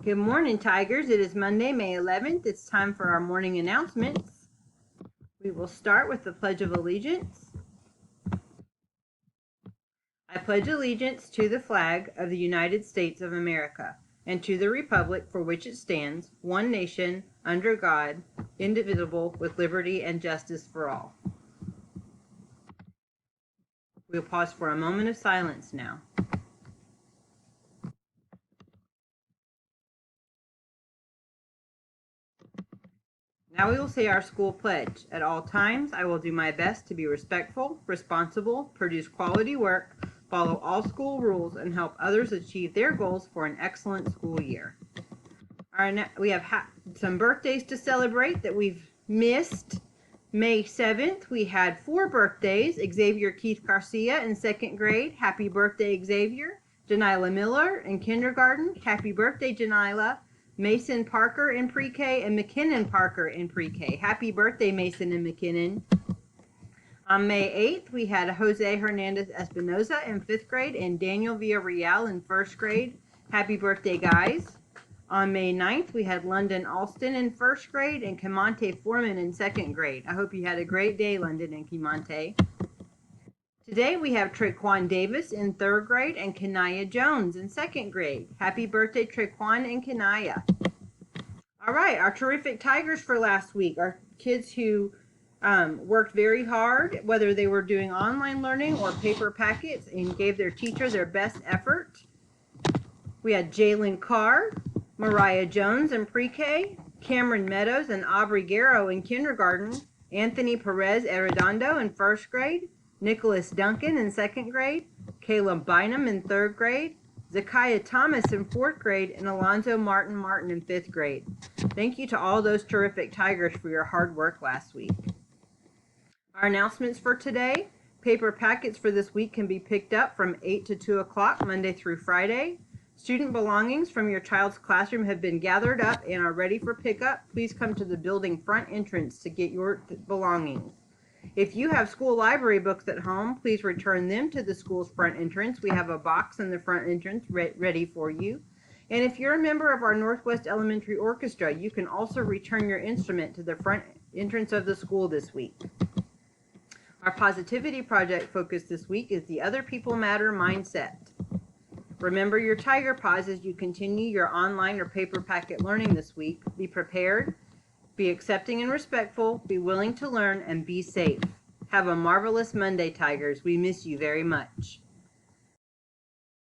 Good morning, Tigers. It is Monday, May 11th. It's time for our morning announcements. We will start with the Pledge of Allegiance. I pledge allegiance to the flag of the United States of America and to the republic for which it stands, one nation, under God, indivisible, with liberty and justice for all. We'll pause for a moment of silence now. Now we will say our school pledge. At all times, I will do my best to be respectful, responsible, produce quality work, follow all school rules, and help others achieve their goals for an excellent school year. We have some birthdays to celebrate that we've missed. May 7th, we had 4 birthdays. Xavier Keith Garcia in 2nd grade. Happy birthday, Xavier. Janila Miller in kindergarten. Happy birthday, Janila. Mason Parker in pre-K and McKinnon Parker in pre-K. Happy birthday, Mason and McKinnon. On May 8th, we had Jose Hernandez Espinoza in 5th grade and Daniel Villarreal in 1st grade. Happy birthday, guys. On May 9th, we had London Alston in 1st grade and Kimante Foreman in 2nd grade. I hope you had a great day, London and Kimante. Today we have Traquan Davis in 3rd grade and Kanaya Jones in 2nd grade. Happy birthday, Traquan and Kanaya. All right, our terrific Tigers for last week. Our kids who worked very hard, whether they were doing online learning or paper packets, and gave their teacher their best effort. We had Jalen Carr, Mariah Jones in pre-K, Cameron Meadows and Aubrey Garrow in kindergarten, Anthony Perez Arredondo in 1st grade, Nicholas Duncan in 2nd grade, Caleb Bynum in 3rd grade, Zakiah Thomas in 4th grade, and Alonzo Martin in 5th grade. Thank you to all those terrific Tigers for your hard work last week. Our announcements for today: paper packets for this week can be picked up from 8 to 2 o'clock Monday through Friday. Student belongings from your child's classroom have been gathered up and are ready for pickup. Please come to the building front entrance to get your belongings. If you have school library books at home, please return them to the school's front entrance. We have a box in the front entrance ready for you. And if you're a member of our Northwest Elementary Orchestra, you can also return your instrument to the front entrance of the school this week. Our positivity project focus this week is the Other People Matter mindset. Remember your Tiger Paws as you continue your online or paper packet learning this week. Be prepared, be accepting and respectful, be willing to learn, and be safe. Have a marvelous Monday, Tigers. We miss you very much.